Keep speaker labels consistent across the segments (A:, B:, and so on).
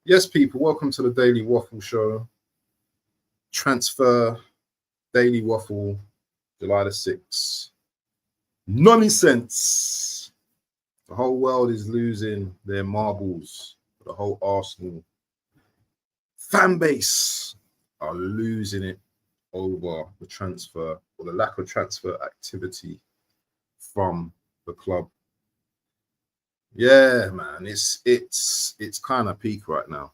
A: Yes, people, welcome to the Daily Waffle Show. Transfer Daily Waffle, July the 6th. Nonisense. The whole world is losing their marbles. The whole Arsenal fan base are losing it over the transfer or the lack of transfer activity from the club. Yeah, man, it's kind of peak right now.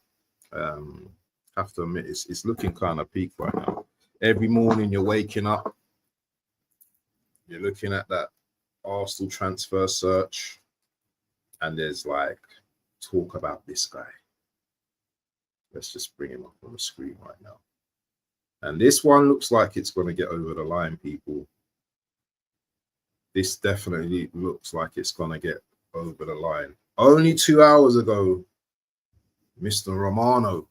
A: Have to admit, it's looking kind of peak right now. Every morning you're waking up, you're looking at that Arsenal transfer search, and there's like talk about this guy. Let's just bring him up on the screen right now. And this one looks like it's going to get over the line, people. This definitely looks like it's going to get over the line. Only 2 hours ago, Mr. Romano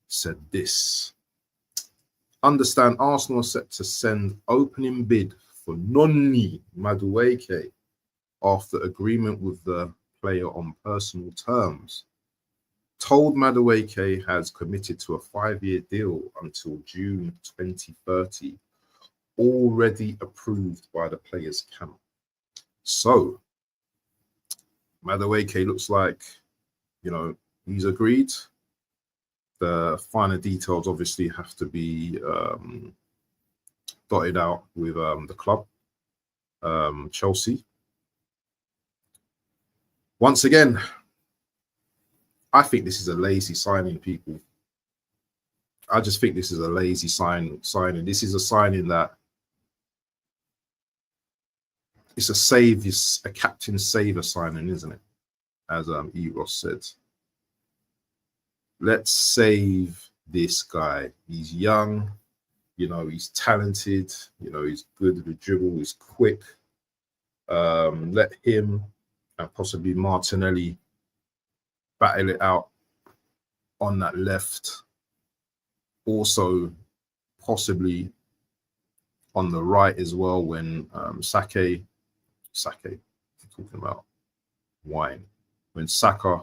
A: said this. Understand Arsenal are set to send opening bid for Noni Madueke after agreement with the player on personal terms. Told Madueke has committed to a 5-year deal until June 2030, already approved by the players' camp. So, Madueke looks like, he's agreed. The finer details obviously have to be dotted out with the club, Chelsea. Once again, I think this is a lazy signing, people. I just think this is a lazy signing. This is a signing that it's a captain saver signing, isn't it? As Eros said. Let's save this guy. He's young, he's talented, he's good with the dribble, he's quick. Let him and possibly Martinelli battle it out on that left. Also, possibly on the right as well when Saka, I'm talking about wine. When Saka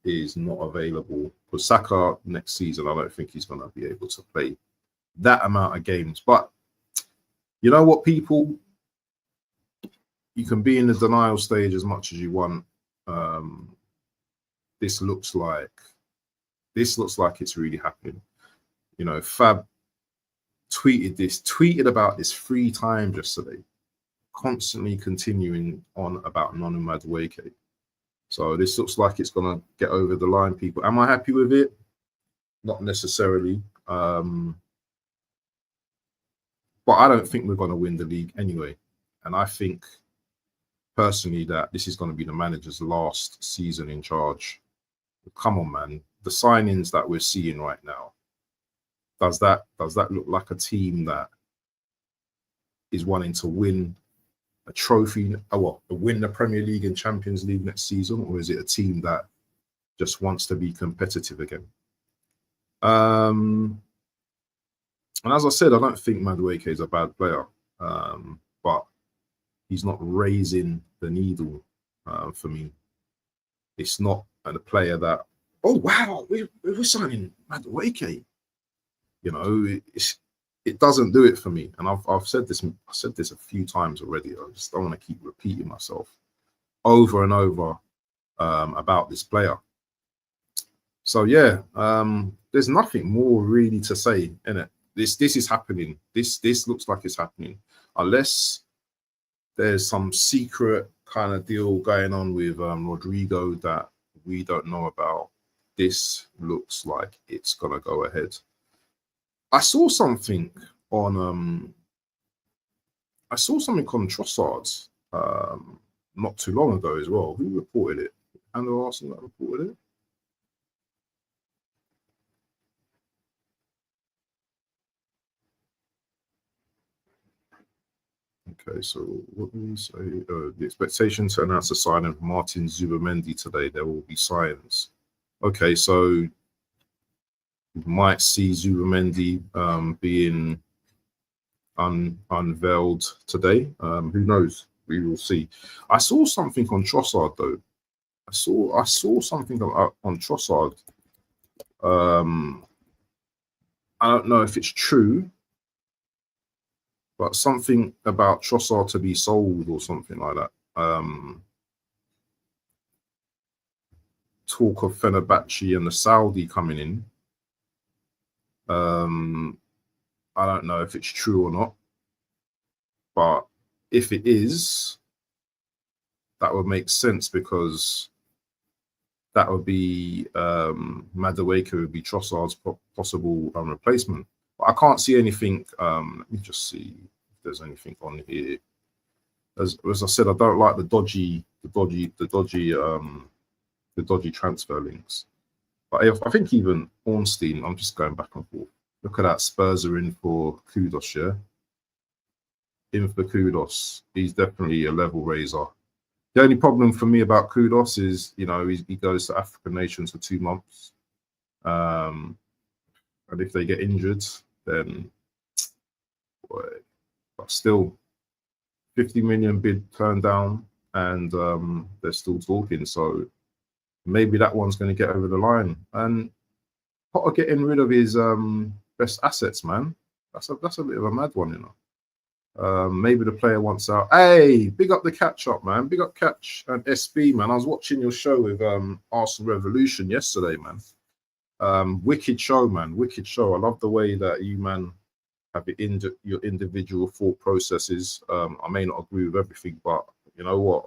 A: is not available, because Saka next season, I don't think he's going to be able to play that amount of games. But you know what, people? You can be in the denial stage as much as you want. This looks like it's really happening. Fab tweeted about this 3 times yesterday, constantly continuing on about Noni Madueke. So this looks like it's going to get over the line, people. Am I happy with it? Not necessarily. But I don't think we're going to win the league anyway. And I think personally that this is going to be the manager's last season in charge. Come on, man. The signings that we're seeing right now, does that look like a team that is wanting to win a trophy, win the Premier League and Champions League next season, or is it a team that just wants to be competitive again? And as I said, I don't think Madueke is a bad player, but he's not raising the needle for me. It's not a player that, oh wow, we're signing Madueke. It doesn't do it for me. And I've said this. I said this a few times already. I just don't want to keep repeating myself over and over about this player. So yeah, there's nothing more really to say in it. This is happening. This looks like it's happening, unless there's some secret kind of deal going on with Rodrigo that we don't know about. This looks like it's gonna go ahead. I saw something on Trossard not too long ago as well. Who reported it? And the Arsenal that reported it. Okay, so what did we say? The expectation to announce the signing of Martin Zubamendi today. There will be signs. Okay, so we might see Zubamendi being unveiled today. Who knows? We will see. I saw something on Trossard though. I saw something on Trossard. I don't know if it's true, but something about Trossard to be sold or something like that. Talk of Fenerbahce and the Saudi coming in. I don't know if it's true or not, but if it is, that would make sense because that would be Madueke would be Trossard's possible replacement. But I can't see anything. Let me just see if there's anything on here. As I said, I don't like the dodgy transfer links. But I think even Ornstein, I'm just going back and forth. Look at that, Spurs are in for Kudos, yeah? In for Kudos. He's definitely a level raiser. The only problem for me about Kudos is, you know, he goes to African nations for 2 months. And if they get injured, then, boy, but still, 50 million bid turned down, and they're still talking. So maybe that one's going to get over the line. And Potter getting rid of his best assets, man. That's a bit of a mad one, you know. Maybe the player wants out. Hey, big up the catch up, man. Big up Catch and SB, man. I was watching your show with Arsenal Revolution yesterday, man. Wicked show, man. Wicked show. I love the way that you, man, have your individual thought processes. I may not agree with everything, but you know what?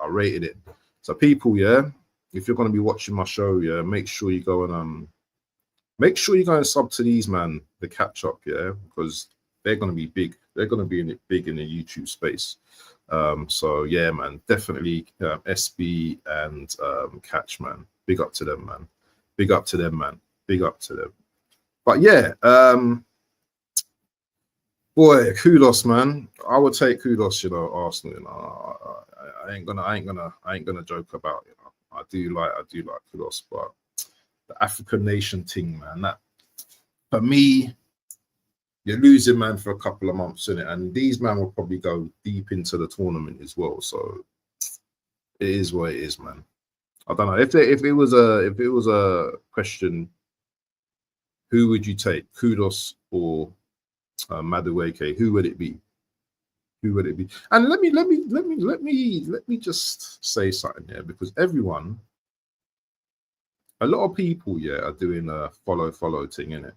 A: I rated it. So people, yeah, if you're going to be watching my show, yeah, make sure you go and sub to these, man, the catch up, yeah, because they're going to be big. They're going to be big in the YouTube space. So yeah, man, definitely SB and Catch, man. Big up to them, man. Big up to them, man. Big up to them. But yeah, boy, Kudos, man. I would take Kudos, you know, Arsenal. You know, I ain't gonna joke about it. You know. I do like Kudos, but the African nation thing, man. That for me, you're losing, man, for a couple of months, innit? And these man will probably go deep into the tournament as well. So it is what it is, man. I don't know if it was a question, who would you take, Kudos or Madueke? Who would it be? Who would it be? And let me just say something here, because a lot of people, yeah, are doing a follow thing, innit?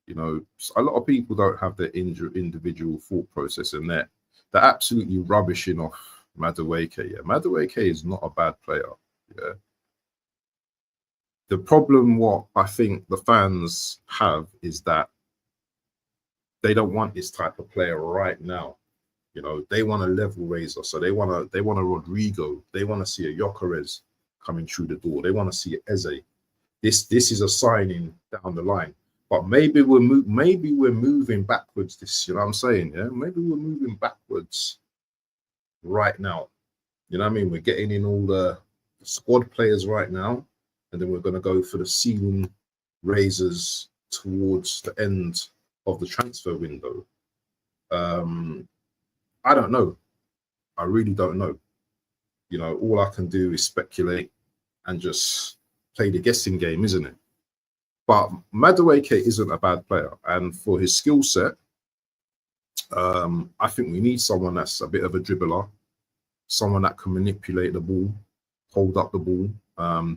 A: You know, a lot of people don't have their individual thought process, and they're absolutely rubbishing off Madueke. Yeah, Madueke is not a bad player. Yeah. The problem, what I think the fans have, is that they don't want this type of player right now. You know, they want a level raiser, so they want a Rodrigo. They want to see a Gyökeres coming through the door. They want to see Eze. This is a signing down the line. But maybe we're moving backwards. This, you know what I'm saying? Yeah, maybe we're moving backwards right now. You know what I mean? We're getting in all the squad players right now, and then we're going to go for the ceiling raisers towards the end of the transfer window. I don't know. I really don't know. You know, all I can do is speculate and just play the guessing game, isn't it? But Madueke isn't a bad player, and for his skill set, I think we need someone that's a bit of a dribbler, someone that can manipulate the ball, hold up the ball,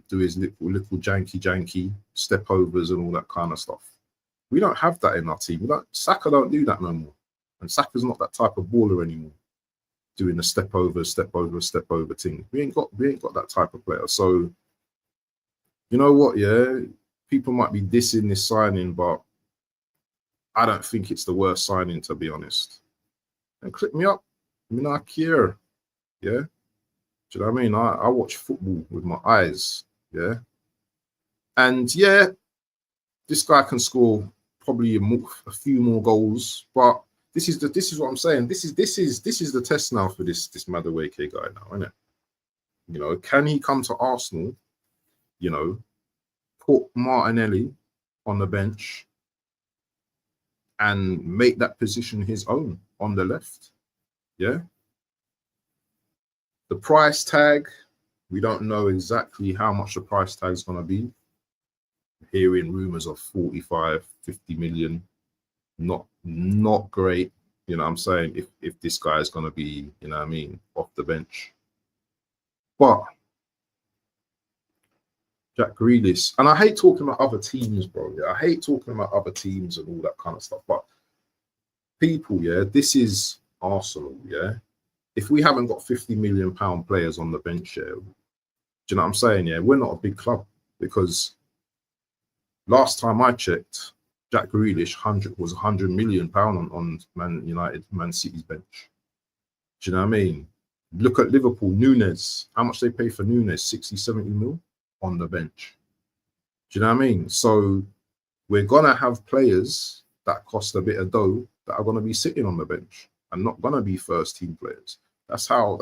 A: do his little janky step overs and all that kind of stuff. We don't have that in our team. Saka don't do that no more, and Saka's not that type of baller anymore, doing the step over thing. We ain't got that type of player. So you know what? Yeah. People might be dissing this signing, but I don't think it's the worst signing, to be honest. And click me up. I mean, I care. Yeah. Do you know what I mean? I watch football with my eyes. Yeah. And yeah, this guy can score probably a few more goals, but this is what I'm saying. This is the test now for this Madueke guy now, isn't it? You know, can he come to Arsenal? You know, put Martinelli on the bench and make that position his own on the left. Yeah. The price tag, We don't know exactly how much the price tag is going to be. Hearing rumors of 45, 50 million. Not great. You know what I'm saying? If this guy is going to be, you know what I mean, off the bench. But Jack Grealish, and I hate talking about other teams, bro. Yeah, I hate talking about other teams and all that kind of stuff. But people, yeah, this is Arsenal, yeah. If we haven't got 50 million pound players on the bench, yeah, do you know what I'm saying? Yeah, we're not a big club, because last time I checked, Jack Grealish was 100 million pound on Man City's bench. Do you know what I mean? Look at Liverpool, Nunes. How much they pay for Nunes? 60, 70 mil on the bench. Do you know what I mean? So we're gonna have players that cost a bit of dough that are gonna be sitting on the bench and not gonna be first team players. That's how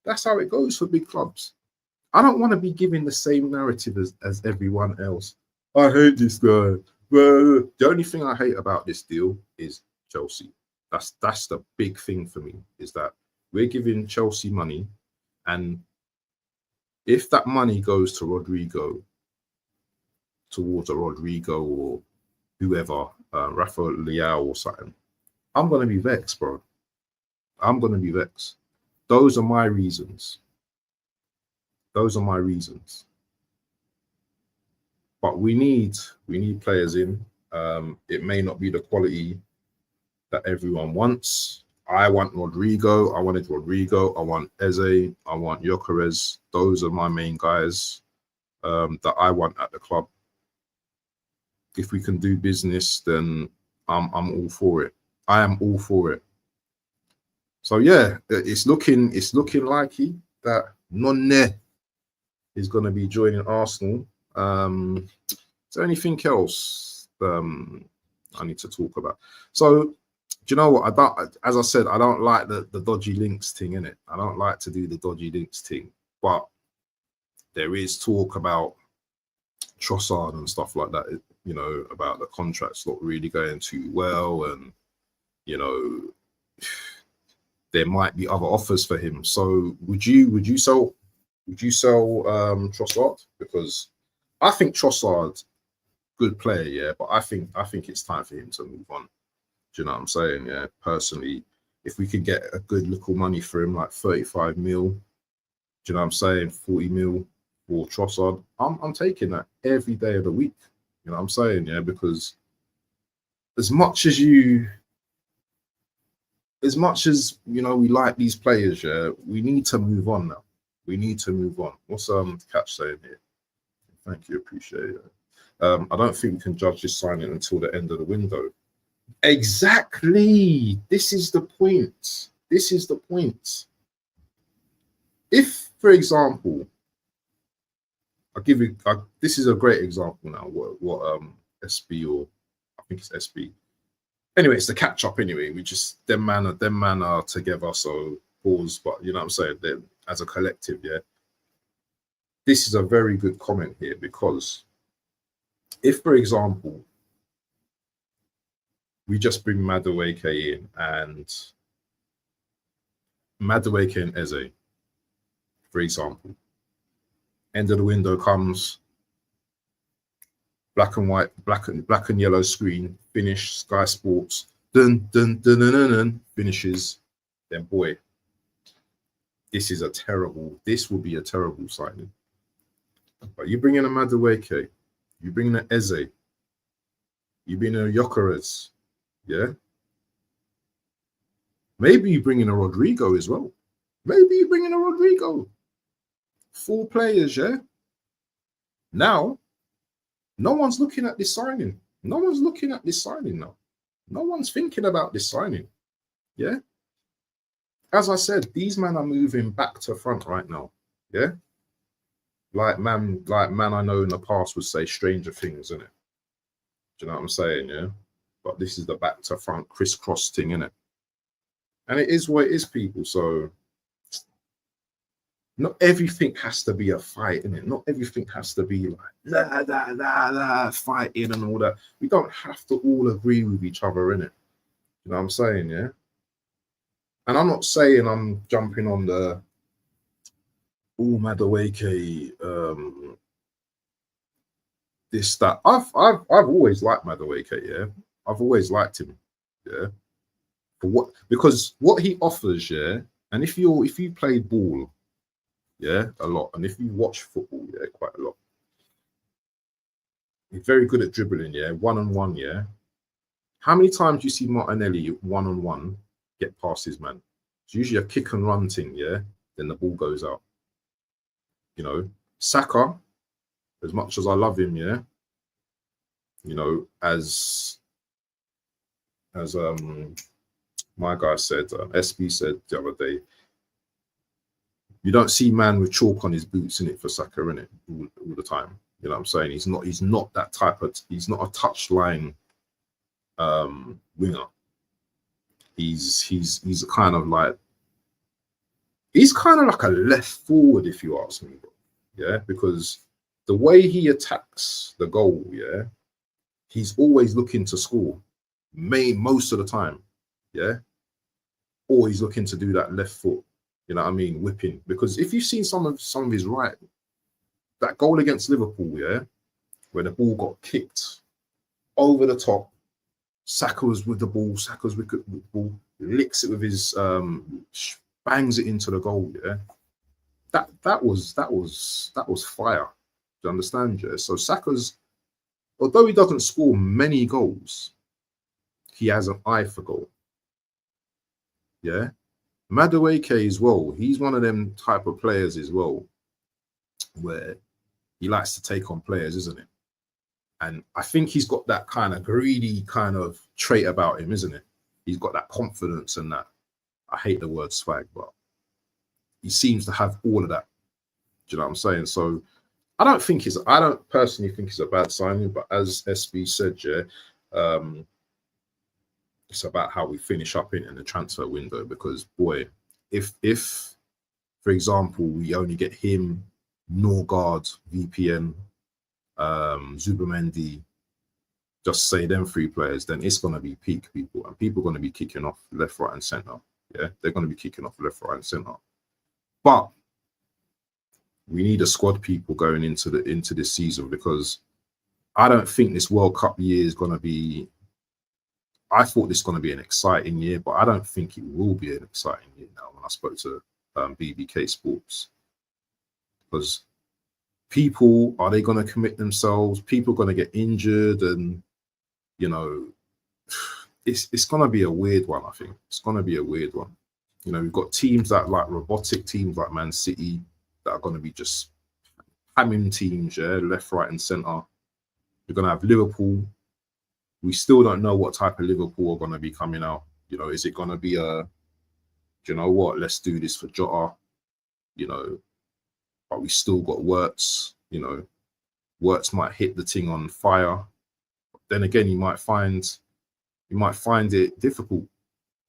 A: it goes for big clubs. I don't want to be giving the same narrative as everyone else. I hate this guy. Well, the only thing I hate about this deal is Chelsea. That's the big thing for me, is that we're giving Chelsea money, and if that money goes to Rodrigo, towards a Rodrigo or whoever, Rafa Leao or something, I'm gonna be vexed, bro. I'm gonna be vexed. Those are my reasons. Those are my reasons. But we need players in. It may not be the quality that everyone wants. I want Rodrigo. I wanted Rodrigo. I want Eze. I want Gyökeres. Those are my main guys that I want at the club. If we can do business, then I'm all for it. I am all for it. So yeah, it's looking likely that Nonne is going to be joining Arsenal. Is there anything else I need to talk about? So, do you know what? As I said, I don't like the dodgy links thing, innit? I don't like to do the dodgy links thing. But there is talk about Trossard and stuff like that, you know, about the contracts not really going too well, and, you know, there might be other offers for him. So would you sell Trossard? Because I think Trossard, good player, yeah, but I think it's time for him to move on. Do you know what I'm saying? Yeah, personally, if we could get a good little money for him, like 35 mil, do you know what I'm saying? 40 mil for Trossard, I'm taking that every day of the week. You know what I'm saying? Yeah, because as much as you know, we like these players, yeah, we need to move on now. We need to move on. What's Catch saying here? Thank you, appreciate it. I don't think we can judge this signing until the end of the window. Exactly. This is the point. This is the point. If, for example, this is a great example now. What SB, or I think it's SB. Anyway, it's the catch up. Anyway, we just them man are together. So pause. But you know what I'm saying? They're, as a collective, yeah. This is a very good comment here, because if, for example, we just bring Madueke in, and Madueke and Eze, for example, end of the window comes, black and white, black and yellow screen, finish, Sky Sports, dun dun dun dun dun, dun, finishes, then boy, this will be a terrible signing. But you bring in a Madueke, you bring in an Eze, you bring in a Gyökeres, yeah? Maybe you bring in a Rodrigo as well. Maybe you bring in a Rodrigo. 4 players, yeah? Now, no one's looking at this signing. No one's looking at this signing now. No one's thinking about this signing, yeah? As I said, these men are moving back to front right now, yeah? Like man I know in the past would say stranger things, innit? Do you know what I'm saying, yeah? But this is the back to front crisscross thing, innit? And it is what it is, people. So not everything has to be a fight, innit? Not everything has to be like fighting and all that. We don't have to all agree with each other, innit? You know what I'm saying, yeah? And I'm not saying I'm jumping on the Oh, Madueke, this, that. I've always liked Madueke, yeah. I've always liked him, yeah. For what, because what he offers, yeah, and if you play ball, yeah, a lot, and if you watch football, yeah, quite a lot, he's very good at dribbling, yeah, one on one, yeah. How many times do you see Martinelli one on one get past his man? It's usually a kick and run thing, yeah. Then the ball goes out. You know, Saka, as much as I love him, yeah, you know, as my guy said, SB said the other day, you don't see man with chalk on his boots in it for Saka in it all the time. You know what I'm saying? He's not that type of, he's not a touchline winger. He's kind of like, he's kind of like a left forward, if you ask me, bro. Yeah, because the way he attacks the goal, yeah, he's always looking to score, most of the time, yeah, or he's looking to do that left foot, you know what I mean, whipping. Because if you've seen some of his right, that goal against Liverpool, yeah, where the ball got kicked over the top, Saka was with the ball, Saka's with the ball, licks it with his bangs it into the goal, yeah. That was fire. Do you understand, yeah? So Saka's, although he doesn't score many goals, he has an eye for goal. Yeah. Madueke as well, he's one of them type of players as well, where he likes to take on players, isn't it? And I think he's got that kind of greedy kind of trait about him, isn't it? He's got that confidence and that, I hate the word swag, but he seems to have all of that. Do you know what I'm saying? So I don't personally think it's a bad signing, but as SB said, yeah, it's about how we finish up in the transfer window. Because boy, if for example we only get him, Norgard, VPN, Zubamendi, just say them three players, then it's gonna be peak people, and people are gonna be kicking off left, right, and center. Yeah, they're gonna be kicking off left, right, and center. But we need a squad people going into this season, because I don't think this World Cup year is gonna be. I thought this is going to be an exciting year, but I don't think it will be an exciting year now. When I spoke to BBK Sports, because people, are they going to commit themselves? People are going to get injured, and you know, it's going to be a weird one. I think it's going to be a weird one. You know, we've got teams that like robotic teams like Man City that are going to be just hamming teams, yeah, left, right, and centre. You're going to have Liverpool. We still don't know what type of Liverpool are going to be coming out. You know, is it going to be do you know what, let's do this for Jota, you know, but we still got Wirtz, you know, Wirtz might hit the thing on fire. Then again, you might find it difficult.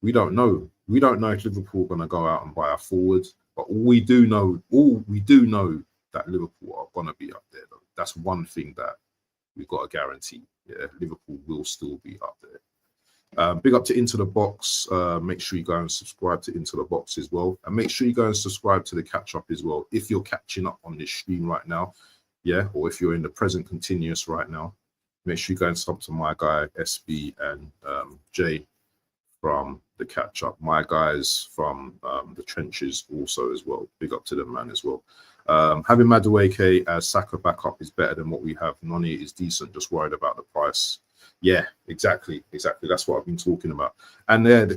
A: We don't know. We don't know if Liverpool are going to go out and buy a forward, but all we do know that Liverpool are going to be up there, though. That's one thing that we've got a guarantee. Yeah, Liverpool will still be up there. Big up to Into the Box. Make sure you go and subscribe to Into the Box as well. And make sure you go and subscribe to the Catch Up as well. If you're catching up on this stream right now, yeah, or if you're in the present continuous right now, make sure you go and sub to my guy, SB, and Jay from the Catch Up. My guys from the trenches also as well. Big up to them, man, as well. Having Madueke as Saka backup is better than what we have. Noni is decent, just worried about the price. Yeah, exactly. That's what I've been talking about. And there,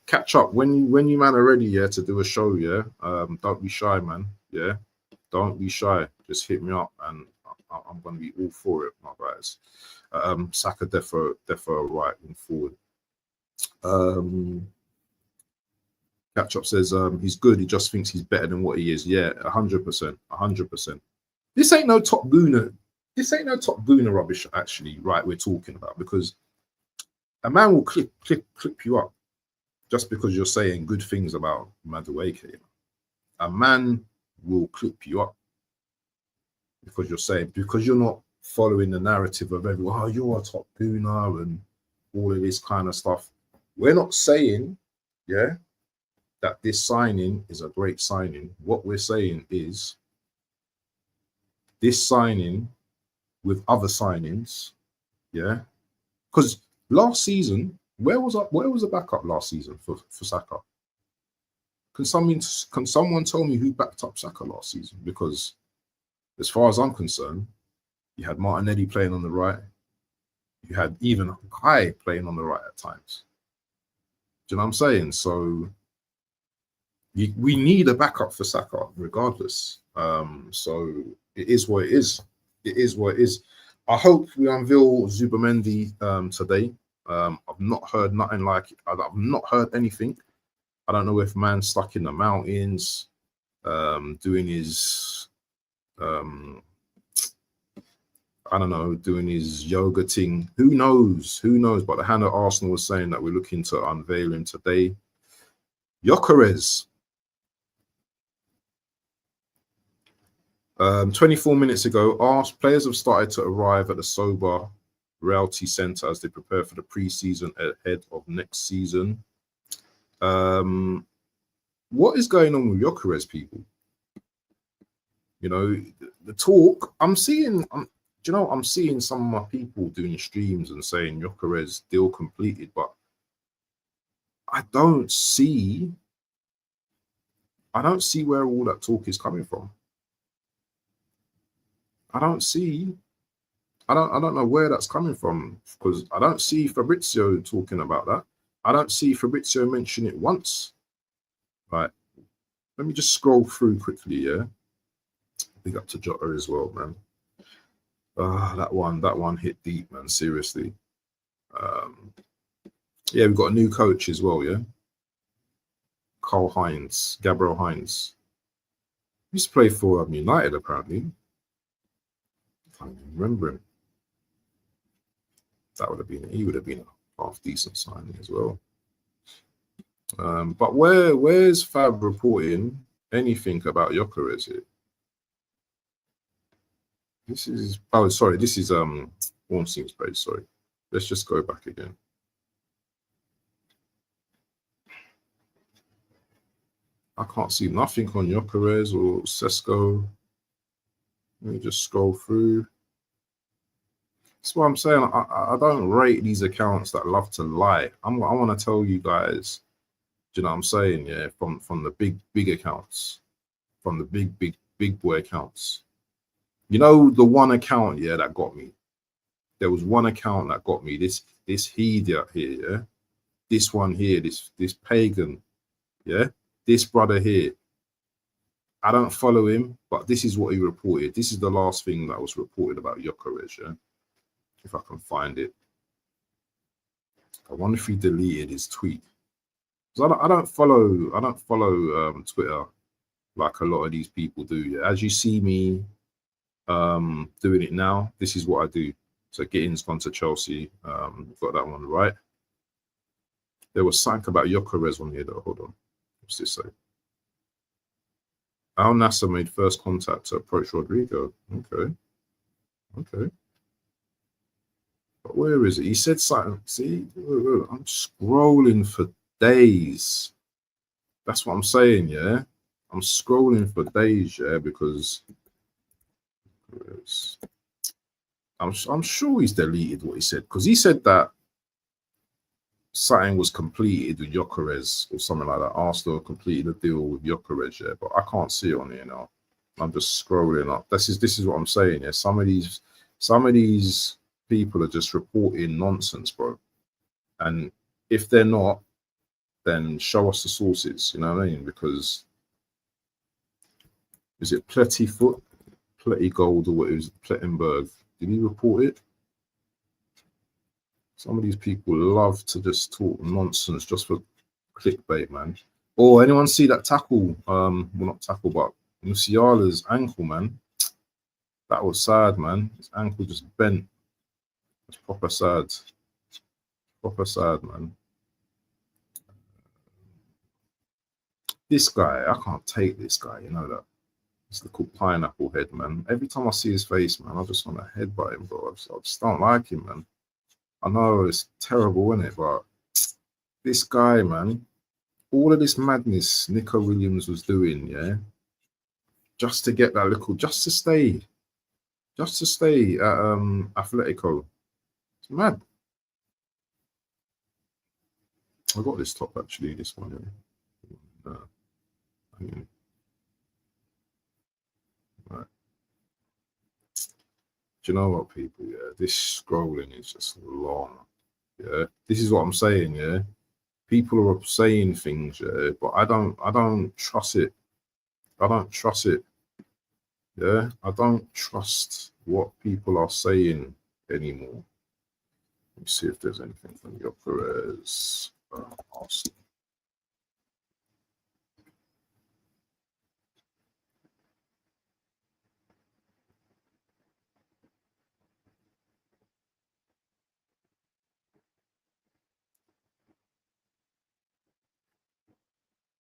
A: Catch Up when you man are ready, yeah, to do a show, yeah. Don't be shy, man. Yeah, don't be shy. Just hit me up, and I'm gonna be all for it, my guys. Saka defo right and forward. Catch Up says he's good. He just thinks he's better than what he is. Yeah, 100%, 100%. This ain't no top gooner. This ain't no top gooner rubbish. Actually, right? We're talking about, because a man will clip you up just because you're saying good things about Madueke. A man will clip you up because you're not following the narrative of everyone. Oh, you're a top gooner and all of this kind of stuff. We're not saying, yeah, that this signing is a great signing. What we're saying is this signing with other signings, yeah. Because last season, where was the backup last season for Saka? Can someone tell me who backed up Saka last season? Because as far as I'm concerned, you had Martinelli playing on the right. You had even Kai playing on the right at times. Do you know what I'm saying? So we need a backup for Saka, regardless. So it is what it is. It is what it is. I hope we unveil Zubamendi today. I've not heard nothing like it. I've not heard anything. I don't know if man's stuck in the mountains, doing his I don't know, doing his yoga thing. Who knows? Who knows? But the hand of Arsenal was saying that we're looking to unveil him today. Gyökeres. 24 minutes ago, players have started to arrive at the Sober Realty Centre as they prepare for the pre-season ahead of next season. What is going on with Gyökeres, people? You know, the talk I'm seeing. I'm seeing some of my people doing streams and saying Gyökeres deal completed, but I don't see where all that talk is coming from. I don't know where that's coming from, because I don't see Fabrizio talking about that. I don't see Fabrizio mention it once. Right. Let me just scroll through quickly, yeah. Big up to Jota as well, man. That one hit deep, man. Seriously. Yeah, we've got a new coach as well, yeah. Gabriel Hines. Used to play for United, apparently. I can't even remember him. He would have been a half decent signing as well. But where's Fab reporting anything about Gyökeres here? This is Ornstein's page, sorry. Let's just go back again. I can't see nothing on Gyökeres or Sesko. Let me just scroll through. That's what I'm saying. I don't rate these accounts that love to lie. I want to tell you guys, do you know what I'm saying? Yeah, from the big accounts, from the big boy accounts. You know, the one account, yeah, that got me. There was one account that got me. This idiot here, yeah. This one here, this pagan, yeah. This brother here. I don't follow him, but this is what he reported. This is the last thing that was reported about Gyökeres, yeah. If I can find it. I wonder if he deleted his tweet. Because I don't follow Twitter like a lot of these people do. Yeah? As you see me doing it now, this is what I do. So Gittins gone to Chelsea. Got that one right. There was something about Gyökeres on here though. Hold on. What's this say? Al Nasser made first contact to approach Rodrigo. Okay. But where is it? He said something. See, I'm scrolling for days. That's what I'm saying, yeah. I'm scrolling for days, yeah, because I'm sure he's deleted what he said, because he said that something was completed with Gyökeres or something like that. Arsenal completed a deal with Gyökeres, yeah, but I can't see it on here now. I'm just scrolling up. This is what I'm saying, yeah. Some of these people are just reporting nonsense, bro. And if they're not, then show us the sources, you know what I mean? Because is it Plettyfoot, Gold, or what is it, Plettenberg? Did he report it? Some of these people love to just talk nonsense just for clickbait, man. Oh, anyone see that tackle? Well, not tackle, but Musiala's ankle, man. That was sad, man. His ankle just bent. It's proper sad. Proper sad, man. This guy, I can't take this guy, you know that. He's the cool pineapple head, man. Every time I see his face, man, I just want to headbutt him, bro. I just don't like him, man. I know it's terrible, isn't it? But this guy, man, all of this madness Nico Williams was doing, yeah, just to get that little, just to stay at Atletico. It's mad. I got this top actually, this one. Yeah. Right. Do you know what, people? Yeah, this scrolling is just long. Yeah, this is what I'm saying. Yeah, people are saying things, yeah, but I don't trust it. I don't trust it. Yeah, I don't trust what people are saying anymore. Let me see if there's anything from Jokeres. Arsenal.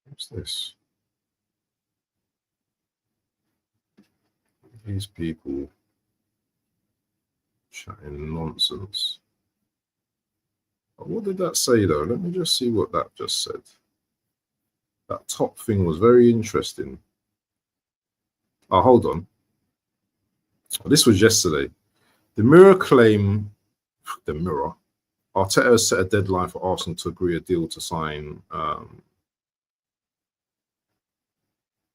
A: What's this? These people chatting nonsense. What did that say though? Let me just see what that just said. That top thing was very interesting. Oh, hold on. This was yesterday. The Mirror claim, the Mirror, Arteta has set a deadline for Arsenal to agree a deal to sign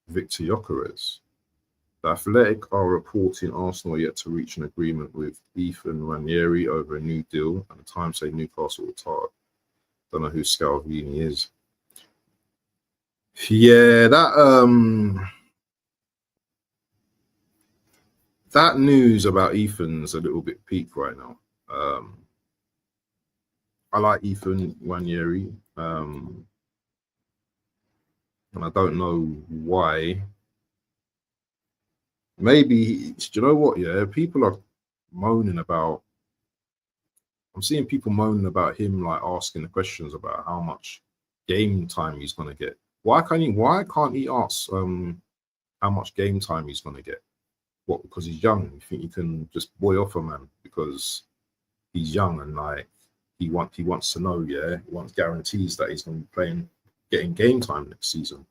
A: Victor Jokeres. The Athletic are reporting Arsenal are yet to reach an agreement with Ethan Ranieri over a new deal, and the Times say Newcastle will target. Don't know who Scalvini is. Yeah, that news about Ethan's a little bit peak right now. I like Ethan Ranieri, and I don't know why. Maybe, do you know what? Yeah, people are moaning about. I'm seeing people moaning about him, like asking the questions about how much game time he's gonna get. Why can't he ask how much game time he's gonna get? What, because he's young? You think you can just boy off a man because he's young and like he wants to know, yeah, he wants guarantees that he's gonna be getting game time next season.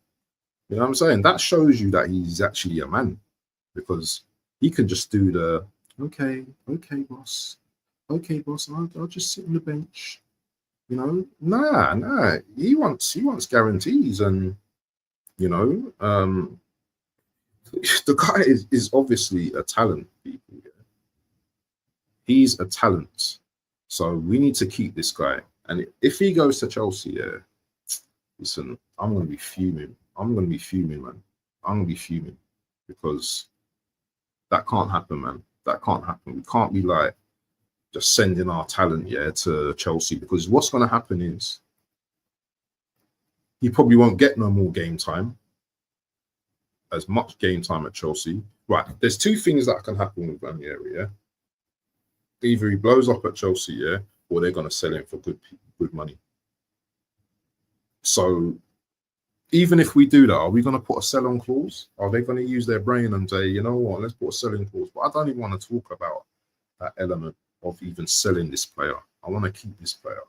A: You know what I'm saying? That shows you that he's actually a man, because he can just do the okay, boss. Okay, boss, I'll just sit on the bench. You know, nah. He wants guarantees, and you know, the guy is obviously a talent. People, yeah? He's a talent, so we need to keep this guy. And if he goes to Chelsea, yeah, listen, I'm gonna be fuming. I'm gonna be fuming, man. I'm gonna be fuming because that can't happen, man. That can't happen. We can't be like just sending our talent, yeah, to Chelsea, because what's going to happen is he probably won't get no more game time, as much game time at Chelsea. Right, there's two things that can happen with Ranieri, yeah. Either he blows up at Chelsea, yeah, or they're going to sell him for good money. So even if we do that, are we going to put a sell-on clause? Are they going to use their brain and say, you know what, let's put a selling clause? But I don't even want to talk about that element of even selling this player. I want to keep this player.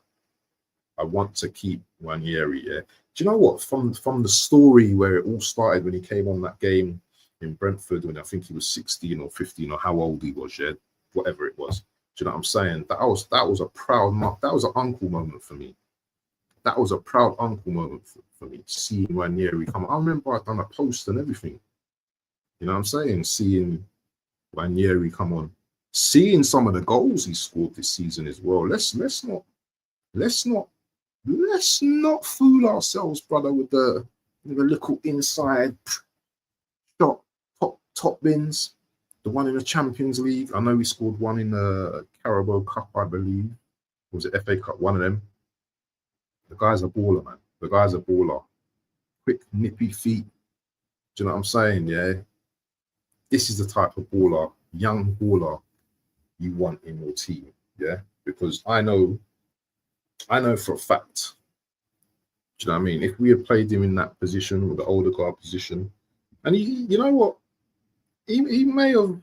A: I want to keep Ranieri. Yeah. Do you know what? From the story where it all started, when he came on that game in Brentford, when I think he was 16 or 15 or how old he was, yeah, whatever it was. Do you know what I'm saying? That was a proud mark. That was an uncle moment for me. That was a proud uncle moment for me, seeing Ranieri come. I remember I'd done a post and everything. You know what I'm saying? Seeing Ranieri come on. Seeing some of the goals he scored this season as well. Let's not fool ourselves, brother, with the little inside shot, top bins. The one in the Champions League. I know he scored one in the Carabao Cup, I believe. Or was it FA Cup? One of them. The guy's a baller, man. The guy's a baller. Quick, nippy feet. Do you know what I'm saying? Yeah. This is the type of baller, young baller, you want in your team, yeah? Because I know for a fact, do you know what I mean? If we had played him in that position, with the older guard position, and you know what, he may have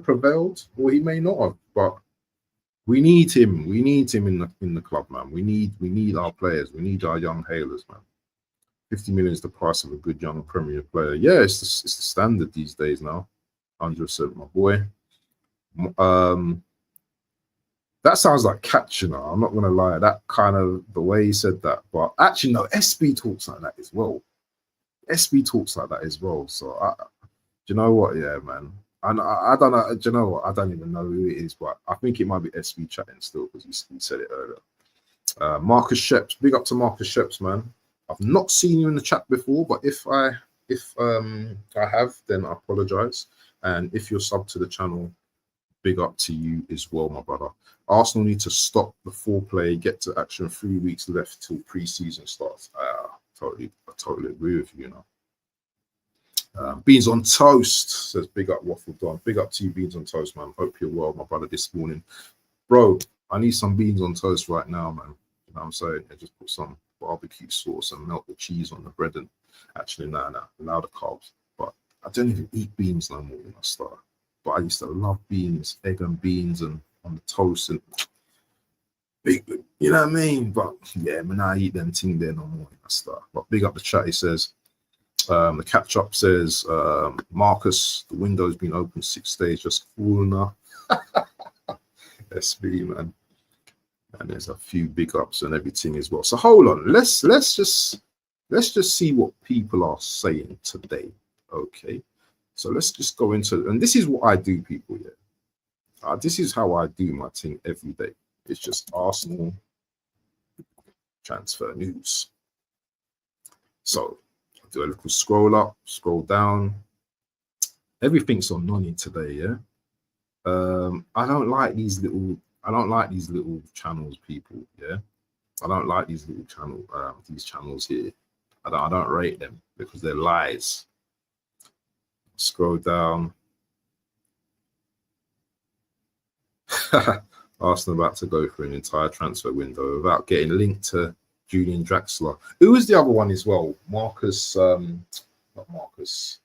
A: prevailed, or he may not have, but We need him. We need him in the club, man. We need our players. We need our young hailers, man. 50 million is the price of a good young Premier player. Yeah, it's the standard these days now. 100%, my boy. That sounds like catch, you know. I'm not gonna lie. That kind of the way he said that, but actually, no. SB talks like that as well. SB talks like that as well. So, do you know what? Yeah, man. And I don't know. Do you know what? I don't even know who it is, but I think it might be SB chatting still because he said it earlier. Marcus Sheps, big up to Marcus Sheps, man. I've not seen you in the chat before, but if I have, then I apologize. And if you're sub to the channel, big up to you as well, my brother. Arsenal need to stop the foreplay, get to action. 3 weeks left till pre-season starts. I totally agree with you, you know. Beans on toast says big up Waffle Don. Big up to you, Beans on toast, man. Hope you're well, my brother, this morning. Bro, I need some beans on toast right now, man. You know what I'm saying? I just put some barbecue sauce and melt the cheese on the bread and actually allow the carbs. But I don't even eat beans no more when I start. But I used to love beans, egg and beans and on the toast and big, you know what I mean? But yeah, man, I eat them thing there no more when I start. But big up the chat, he says. The catch up says, Marcus, the window's been open 6 days, just cool enough. SB, man. And there's a few big ups and everything as well. So hold on, let's just see what people are saying today. Okay. So let's just go into, and this is what I do, people. Yeah, this is how I do my thing every day. It's just Arsenal transfer news. So I'll do a little scroll up, scroll down. Everything's on Noni today. Yeah. I don't like these little channels, people. Yeah. I don't like these little channels here. I don't rate them because they're lies. Scroll down. Arsenal about to go for an entire transfer window without getting linked to Julian Draxler. Who was the other one as well? Marcus, not Marcus.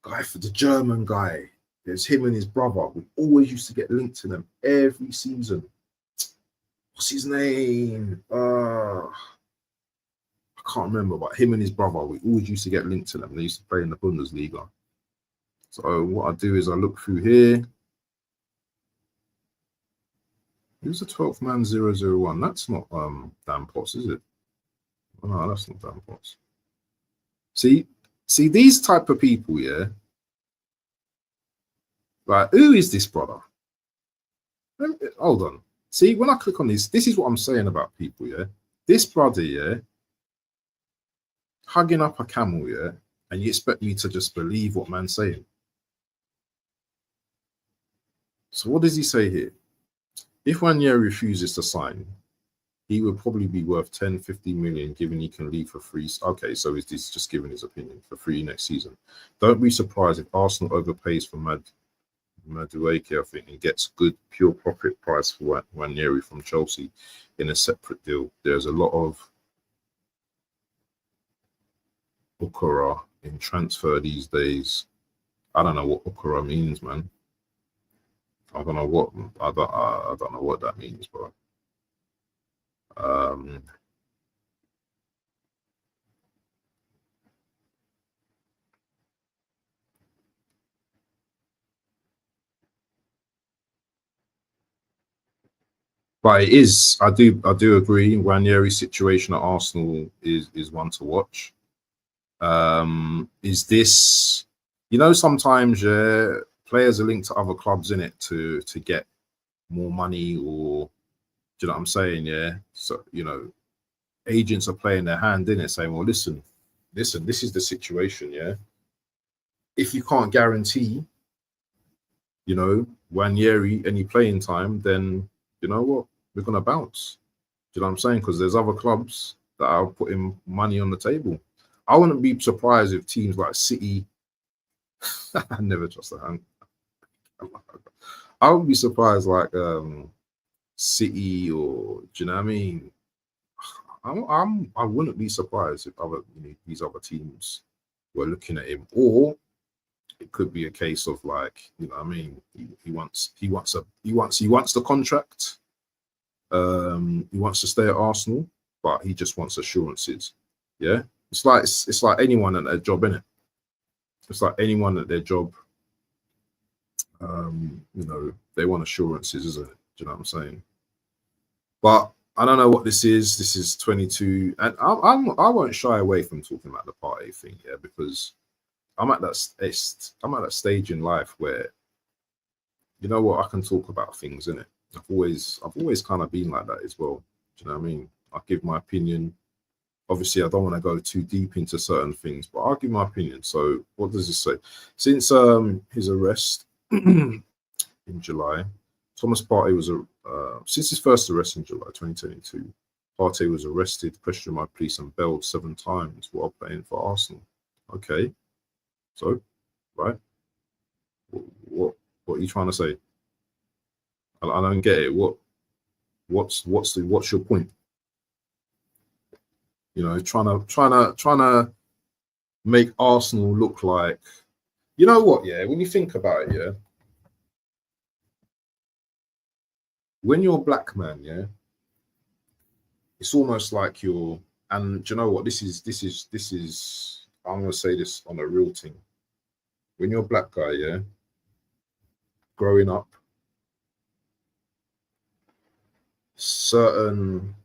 A: Guy for the German guy. There's him and his brother. We always used to get linked to them every season. What's his name? I can't remember, but him and his brother, we always used to get linked to them. They used to play in the Bundesliga. So what I do is I look through here. Who's the 12th man 001? That's not Dan Potts, is it? Oh, no, that's not Dan Potts. See these type of people, yeah. Like, who is this brother? Hold on. See, when I click on this is what I'm saying about people, yeah. This brother, yeah, hugging up a camel, yeah, and you expect me to just believe what man's saying. So what does he say here? If Wanyeri refuses to sign, he would probably be worth 10, 15 million, given he can leave for free. Okay, so he's just giving his opinion for free next season. Don't be surprised if Arsenal overpays for Madueke, I think, and gets good pure profit price for Wanyeri from Chelsea in a separate deal. There's a lot of Ukara in transfer these days. I don't know what Ukara means, man. I don't know what that means, bro. But it is, I do agree. Ranieri's situation at Arsenal is one to watch. Is this, sometimes players are linked to other clubs in it to get more money, or do you know what I'm saying? Yeah. So agents are playing their hand in it, saying, well, listen, this is the situation. Yeah. If you can't guarantee, Ranieri any playing time, then you know what? We're going to bounce. Do you know what I'm saying? Because there's other clubs that are putting money on the table. I wouldn't be surprised if teams like City, I never trust a hand. I wouldn't be surprised like City, or do you know what I mean? I wouldn't be surprised if these other teams were looking at him, or It could be a case of like, you know what I mean, he wants the contract. He wants to stay at Arsenal, but he just wants assurances. Yeah, it's like anyone at their job, innit? It's like anyone at their job. You know, they want assurances, isn't it? Do you know what I'm saying? But I don't know what this is. This is 22, and I won't shy away from talking about the party thing, yeah, because I'm at that stage in life where, you know what, I can talk about things, innit? I've always kind of been like that as well. Do you know what I mean? I give my opinion. Obviously, I don't want to go too deep into certain things, but I'll give my opinion. So, what does this say? Since his arrest in July, Thomas Partey was since his first arrest in July 2022, Partey was arrested, questioned by police, and bailed 7 times while playing for Arsenal. Okay, so right, what are you trying to say? I don't get it. What's your point? You know, trying to make Arsenal look like, you know what? Yeah, when you think about it, yeah, when you're a black man, yeah, it's almost like you're. And do you know what? This is. I'm gonna say this on a real thing. When you're a black guy, yeah, growing up, certain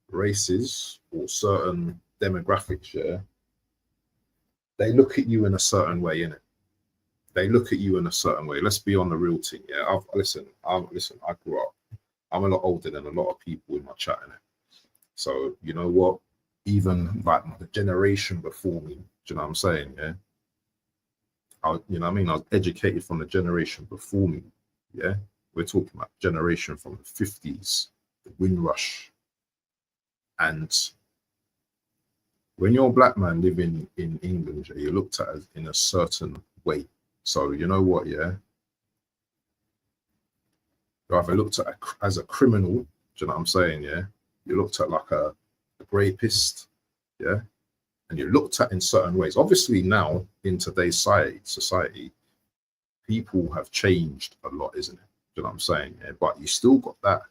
A: races or certain demographics, yeah, they look at you in a certain way, innit? They look at you in a certain way. Let's be on the real thing, yeah. Listen. I grew up. I'm a lot older than a lot of people in my chat, innit? So you know what? Even like the generation before me, do you know what I'm saying? Yeah. You know what I mean? I was educated from the generation before me. Yeah. We're talking about generation from the 50s, the Windrush. And when you're a black man living in England, you're looked at as in a certain way. So you know what, yeah? You're either looked at as a criminal, do you know what I'm saying? Yeah. You're looked at like a rapist, yeah. And you're looked at in certain ways. Obviously, now in today's society, people have changed a lot, isn't it? Do you know what I'm saying? Yeah? But you still got that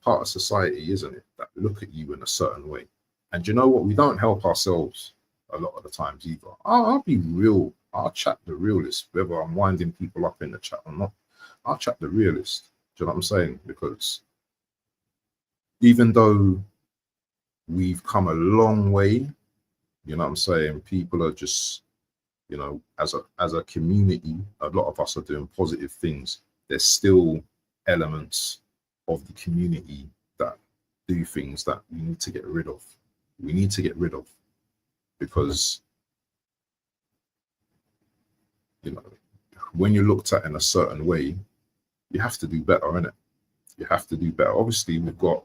A: part of society, isn't it, that look at you in a certain way. And you know what? We don't help ourselves a lot of the times either. I'll be real. I'll chat the realist, whether I'm winding people up in the chat or not. I'll chat the realist. Do you know what I'm saying? Because even though we've come a long way, you know what I'm saying, people are just, you know, as a community, a lot of us are doing positive things. There's still elements of the community that do things that we need to get rid of. We need to get rid of, because, you know, when you're looked at in a certain way, you have to do better, innit? You have to do better. Obviously, we've got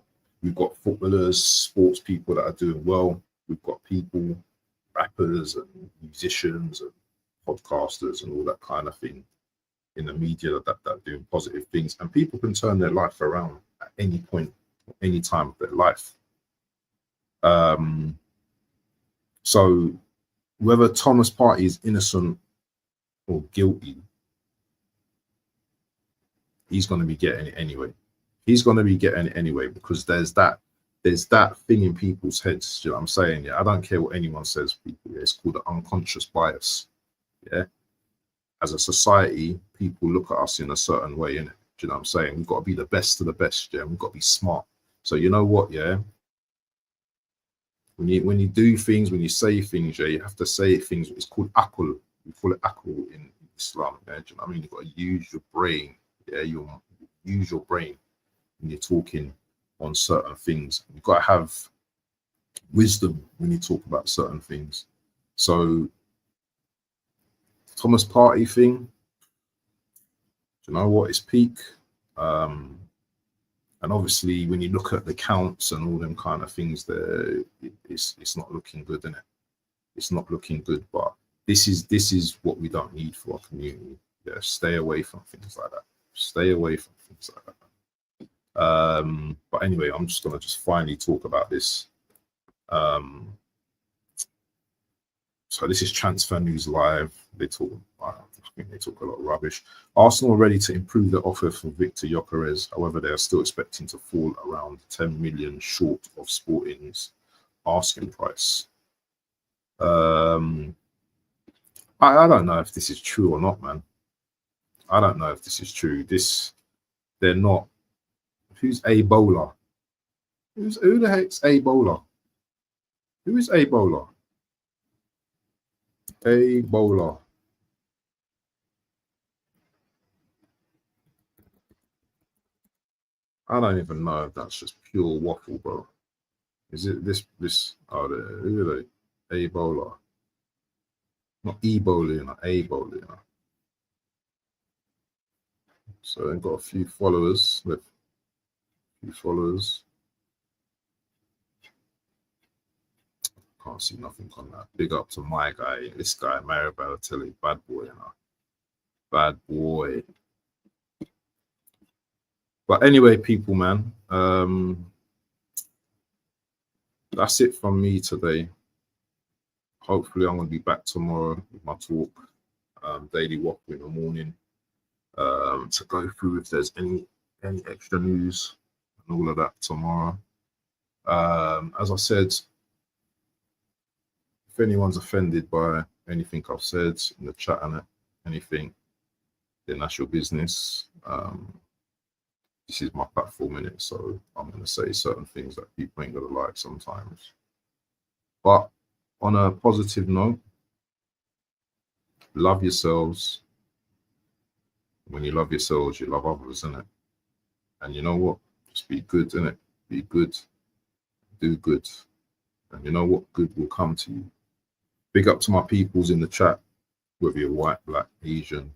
A: footballers, sports people that are doing well. We've got people, rappers and musicians and podcasters and all that kind of thing in the media that are doing positive things, and people can turn their life around at any point, any time of their life. So whether Thomas Partey is innocent or guilty, he's going to be getting it anyway. He's going to be getting it anyway, because there's that thing in people's heads. You know what I'm saying? Yeah, I don't care what anyone says, people. Yeah, it's called an unconscious bias. Yeah. As a society, people look at us in a certain way, innit? Do you know what I'm saying? We've got to be the best of the best, yeah. We've got to be smart. So you know what, yeah? When you do things, when you say things, yeah, you have to say things. It's called akul. We call it akul in Islam. Yeah? Do you know what I mean? You've got to use your brain. Yeah, you use your brain when you're talking on certain things. You've got to have wisdom when you talk about certain things. So Thomas Partey thing, you know what, it's peak. And obviously, when you look at the counts and all them kind of things, there, it's not looking good, isn't it? It's not looking good. But this is what we don't need for our community. Yeah, stay away from things like that. Stay away from things like that. But anyway, I'm just gonna finally talk about this. So this is Transfer News Live. They talk, I think they talk a lot of rubbish. Arsenal are ready to improve their offer for Victor Gyökeres. However, they are still expecting to fall around 10 million short of Sporting's asking price. I don't know if this is true or not, man. I don't know if this is true. They're not. Who's Ebola? Who the heck's Ebola? Who is Ebola? Ebola. I don't even know if that's just pure waffle, bro. Is it this? Oh, who are they? Ebola. Not Ebola, you know, Ebola, you know. So they've got a few followers. With a few followers. Can't see nothing on that. Big up to my guy, this guy, Mario Balotelli, bad boy, you know. Bad boy. But anyway, people, man, that's it from me today. Hopefully, I'm going to be back tomorrow with my talk, daily waffle in the morning, to go through if there's any extra news and all of that tomorrow. As I said, if anyone's offended by anything I've said in the chat and anything, then that's your business. This is my platform in it, so I'm going to say certain things that people ain't going to like sometimes. But on a positive note, love yourselves. When you love yourselves, you love others, innit? And you know what? Just be good, innit? Be good. Do good. And you know what? Good will come to you. Big up to my peoples in the chat, whether you're white, black, Asian,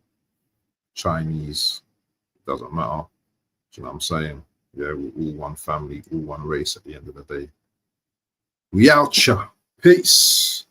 A: Chinese, doesn't matter. Do you know what I'm saying? Yeah, we're all one family, all one race at the end of the day. We out ya. Peace.